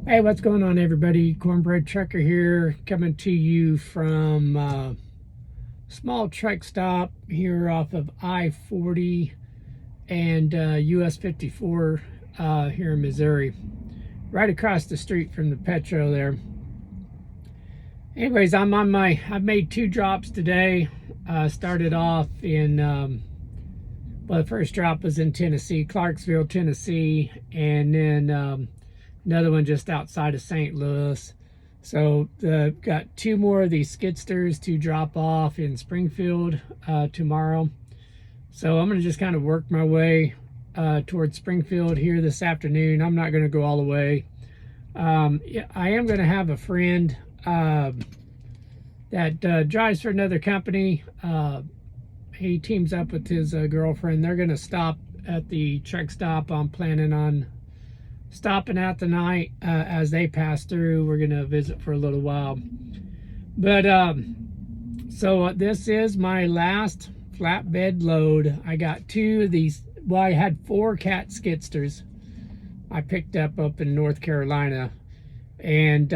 Hey, what's going on, everybody? Cornbread Trucker here, coming to you from small truck stop here off of I-40 and US 54 here in Missouri, right across the street from the Petro there. Anyways, I've made 2 drops today. Started off in well, the first drop was in Tennessee, Clarksville, Tennessee, and then another one just outside of St. Louis. So got 2 more of these skidsters to drop off in Springfield tomorrow. So I'm going to just kind of work my way towards Springfield here this afternoon. I'm not going to go all the way. I am going to have a friend that drives for another company. He teams up with his girlfriend. They're going to stop at the truck stop. I'm planning on stopping out the night as they pass through. We're going to visit for a little while. But so this is my last flatbed load. I got 2 of these. Well, I had 4 cat skidsters I picked up in North Carolina. And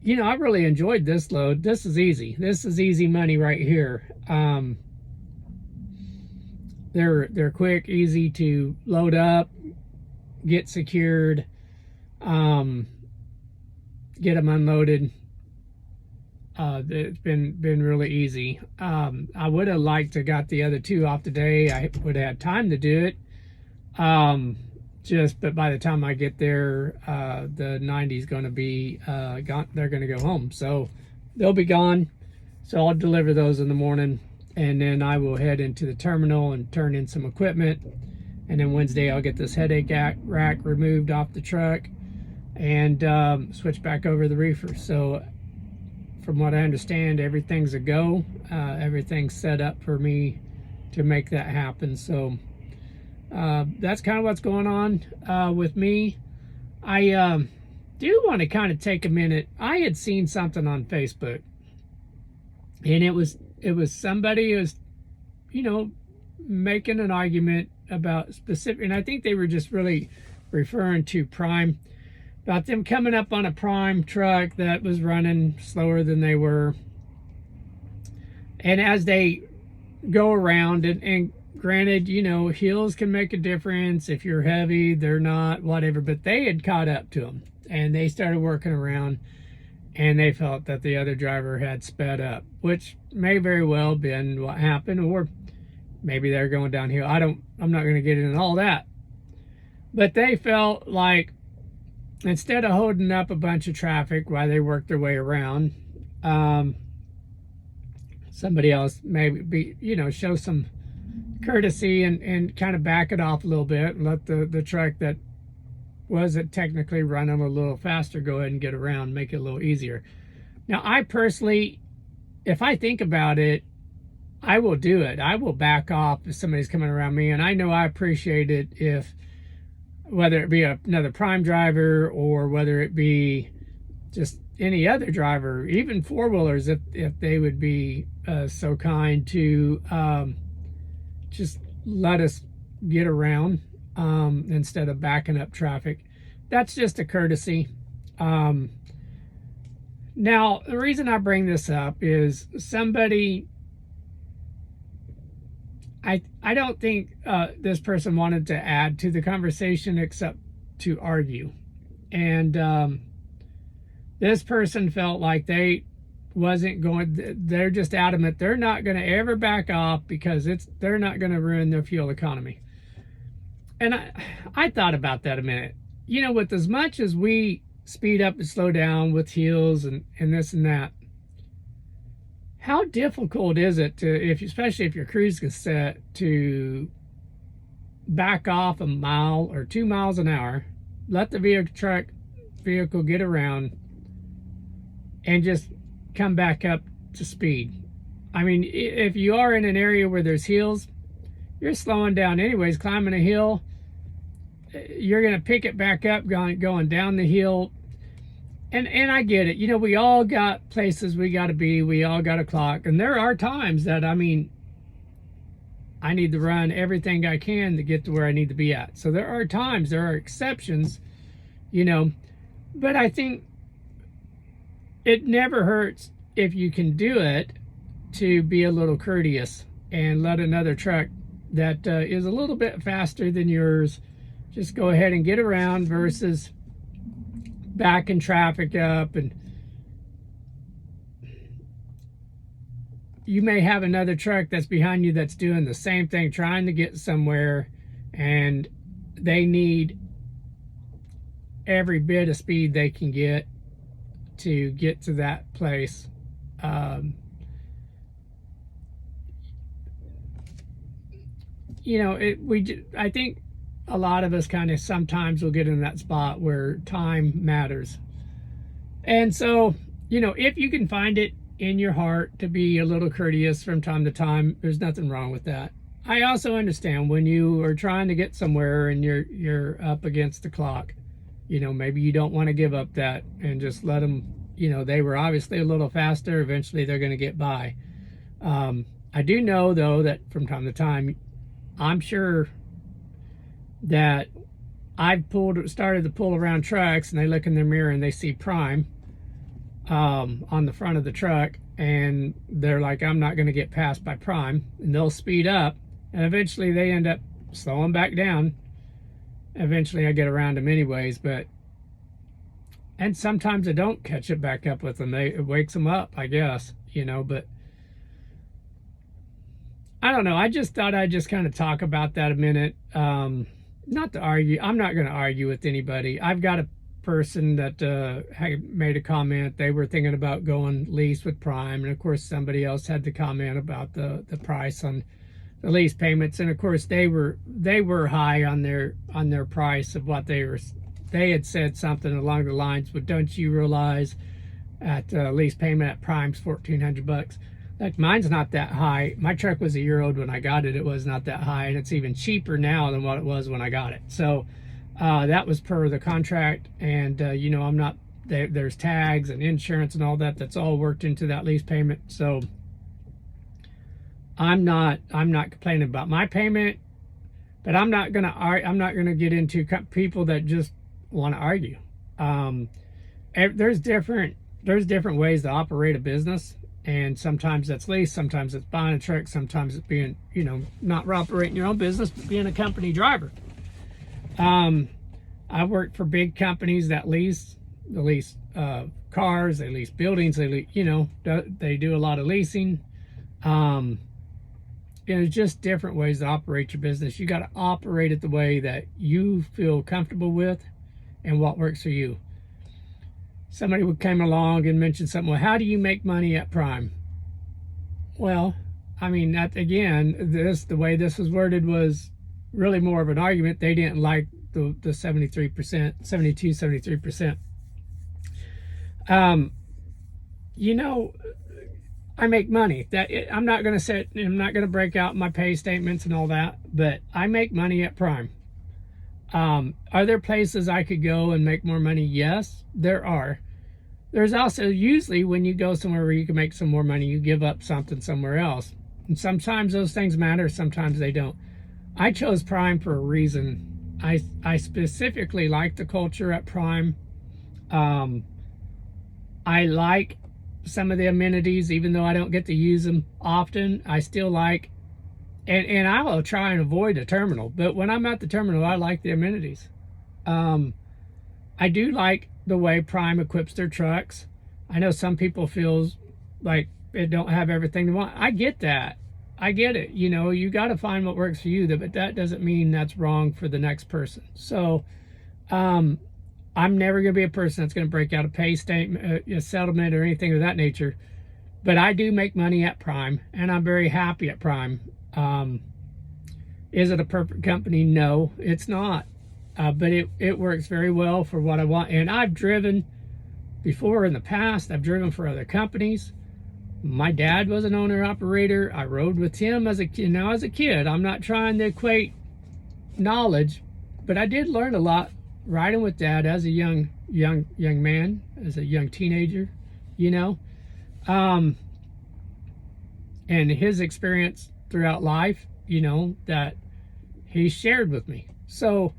you know, I really enjoyed this load. This is easy. This is easy money right here. They're quick, easy to load up, get secured, get them unloaded. It's been really easy. I would have liked to got the other 2 off today. I would have had time to do it. But by the time I get there, the 90's going to be gone. They're going to go home, so they'll be gone. So I'll deliver those in the morning, and then I will head into the terminal and turn in some equipment. And then Wednesday I'll get this headache rack removed off the truck and switch back over the reefer. So from what I understand, everything's a go. Everything's set up for me to make that happen. So that's kind of what's going on with me. I do want to kind of take a minute. I had seen something on Facebook, and it was somebody who was, you know, making an argument about specific, and I think they were just really referring to Prime, about them coming up on a Prime truck that was running slower than they were. And as they go around, and granted, you know, hills can make a difference. If you're heavy, they're not, whatever, but they had caught up to them, and they started working around, and they felt that the other driver had sped up, which may very well been what happened, or maybe they're going downhill. I'm not going to get into all that. But they felt like instead of holding up a bunch of traffic while they worked their way around, somebody else maybe show some courtesy and kind of back it off a little bit and let the truck that wasn't technically running a little faster go ahead and get around, make it a little easier. Now, I personally, if I think about it, I will do it. I will back off if somebody's coming around me, and I know I appreciate it if, whether it be another Prime driver or whether it be just any other driver, even 4-wheelers, if they would be so kind to just let us get around instead of backing up traffic. That's just a courtesy. Now, the reason I bring this up is somebody, I don't think this person wanted to add to the conversation except to argue. And this person felt like they wasn't going, they're just adamant they're not going to ever back off because they're not going to ruin their fuel economy. And I thought about that a minute. You know, with as much as we speed up and slow down with hills and this and that, how difficult is it to, especially if your cruise is set, to back off a mile or 2 miles an hour, let the vehicle get around, and just come back up to speed? I mean, if you are in an area where there's hills, you're slowing down anyways. Climbing a hill, you're going to pick it back up going down the hill. And I get it. You know, we all got places we got to be. We all got a clock. And there are times that, I mean, I need to run everything I can to get to where I need to be at. So there are times, there are exceptions, you know, but I think it never hurts if you can do it to be a little courteous and let another truck that is a little bit faster than yours just go ahead and get around versus backing traffic up. And you may have another truck that's behind you that's doing the same thing, trying to get somewhere, and they need every bit of speed they can get to get to that place. You know, I think a lot of us kind of sometimes will get in that spot where time matters. And so, you know, if you can find it in your heart to be a little courteous from time to time, there's nothing wrong with that. I also understand when you are trying to get somewhere and you're up against the clock, you know, maybe you don't want to give up that and just let them, you know, they were obviously a little faster. Eventually they're going to get by. I do know, though, that from time to time, I'm sure that I've started to pull around trucks, and they look in their mirror and they see Prime on the front of the truck, and they're like, I'm not going to get passed by Prime, and they'll speed up, and eventually they end up slowing back down. Eventually I get around them anyways, and sometimes I don't catch it back up with them. It wakes them up, I guess, you know, but I don't know. I just thought I'd just kind of talk about that a minute. Not to argue. I'm not going to argue with anybody. I've got a person that had made a comment. They were thinking about going lease with Prime, and of course somebody else had the comment about the price on the lease payments, and of course they were high on their price of what they had said something along the lines, but don't you realize at lease payment at Prime's $1,400? Like, mine's not that high. My truck was a year old when I got it. It was not that high, and it's even cheaper now than what it was when I got it. So that was per the contract, and you know, I'm not there's tags and insurance and all that. That's all worked into that lease payment. So I'm not complaining about my payment, but I'm not gonna get into people that just want to argue. There's different ways to operate a business. And sometimes that's lease, sometimes it's buying a truck, sometimes it's being, you know, not operating your own business, but being a company driver. I worked for big companies that lease cars, they lease buildings, you know, they do a lot of leasing. It's just different ways to operate your business. You got to operate it the way that you feel comfortable with and what works for you. Somebody came along and mentioned something. Well, how do you make money at Prime? Well, I mean, that again, the way this was worded was really more of an argument. They didn't like the 73%, 72, 73%. You know, I make money. I'm not going to break out my pay statements and all that, but I make money at Prime. Are there places I could go and make more money? Yes, there are. There's also usually when you go somewhere where you can make some more money, you give up something somewhere else. And sometimes those things matter, sometimes they don't. I chose Prime for a reason. I specifically like the culture at Prime. I like some of the amenities, even though I don't get to use them often. I still like, and I will try and avoid a terminal, but when I'm at the terminal, I like the amenities. I do like the way Prime equips their trucks. I know some people feel like they don't have everything they want. I get that. I get it. You know, you got to find what works for you, but that doesn't mean that's wrong for the next person. So I'm never going to be a person that's going to break out a pay statement, a settlement, or anything of that nature. But I do make money at Prime, and I'm very happy at Prime. Is it a perfect company? No, it's not. But it works very well for what I want. And I've driven before in the past. I've driven for other companies. My dad was an owner-operator. I rode with him as a kid. Now, as a kid, I'm not trying to equate knowledge, but I did learn a lot riding with Dad as a young man, as a young teenager, you know. And his experience throughout life you know, that he shared with me. So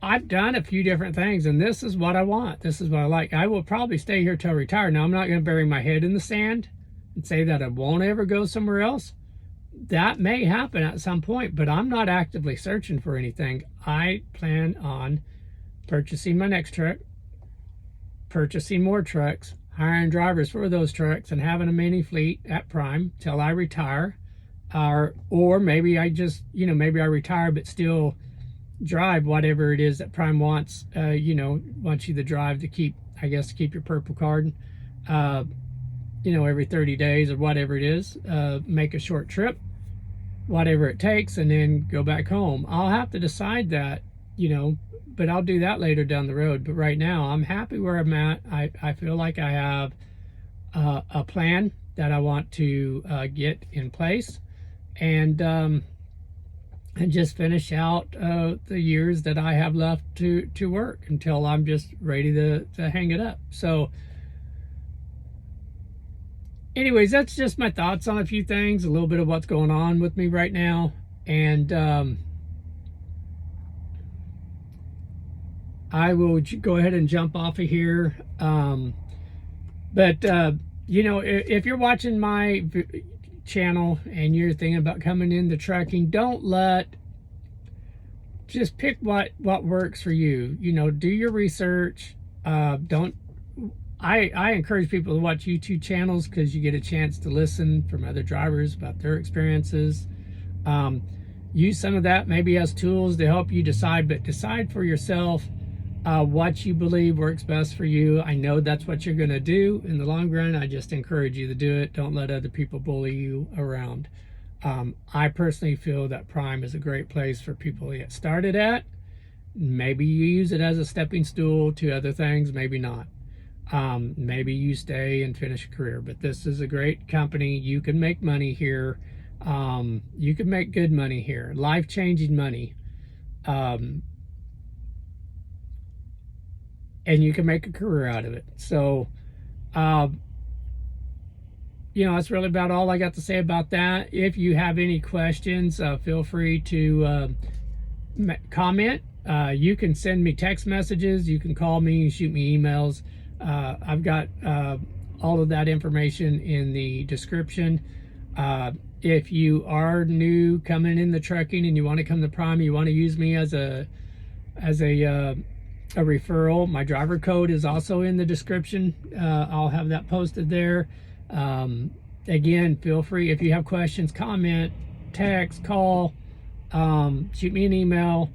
I've done a few different things, and this is what I want. This is what I like. I will probably stay here till I retire. Now, I'm not going to bury my head in the sand and say that I won't ever go somewhere else. That may happen at some point, but I'm not actively searching for anything. I plan on purchasing my next truck, purchasing more trucks, hiring drivers for those trucks, and having a mini fleet at Prime till I retire. Or maybe I just, you know, maybe I retire but still drive whatever it is that Prime wants, you know, wants you to drive to keep, I guess, to keep your purple card, you know, every 30 days or whatever it is, make a short trip, whatever it takes, and then go back home. I'll have to decide that, you know, but I'll do that later down the road. But right now, I'm happy where I'm at. I feel like I have a plan that I want to get in place, and just finish out the years that I have left to work until I'm just ready to hang it up. So anyways, that's just my thoughts on a few things, a little bit of what's going on with me right now. And I will go ahead and jump off of here. But you know, if you're watching my channel and you're thinking about coming into trucking, just pick what works for you. You know, do your research. I encourage people to watch YouTube channels because you get a chance to listen from other drivers about their experiences. Use some of that maybe as tools to help you decide, but decide for yourself what you believe works best for you. I know that's what you're going to do in the long run. I just encourage you to do it. Don't let other people bully you around. I personally feel that Prime is a great place for people to get started at. Maybe you use it as a stepping stool to other things, maybe not. Maybe you stay and finish a career, but this is a great company. You can make money here. You can make good money here, life-changing money. And you can make a career out of it. So, you know, that's really about all I got to say about that. If you have any questions, feel free to comment. You can send me text messages. You can call me, shoot me emails. I've got all of that information in the description. If you are new coming in the trucking and you want to come to Prime, you want to use me as a referral, my driver code is also in the description. I'll have that posted there. Again, feel free, if you have questions, comment, text, call, shoot me an email.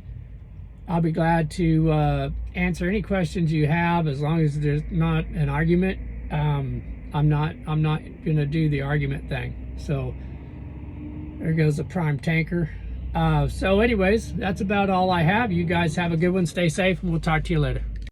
I'll be glad to answer any questions you have, as long as there's not an argument. I'm not gonna do the argument thing. So there goes the Prime tanker. So anyways, that's about all I have. You guys have a good one. Stay safe, and we'll talk to you later.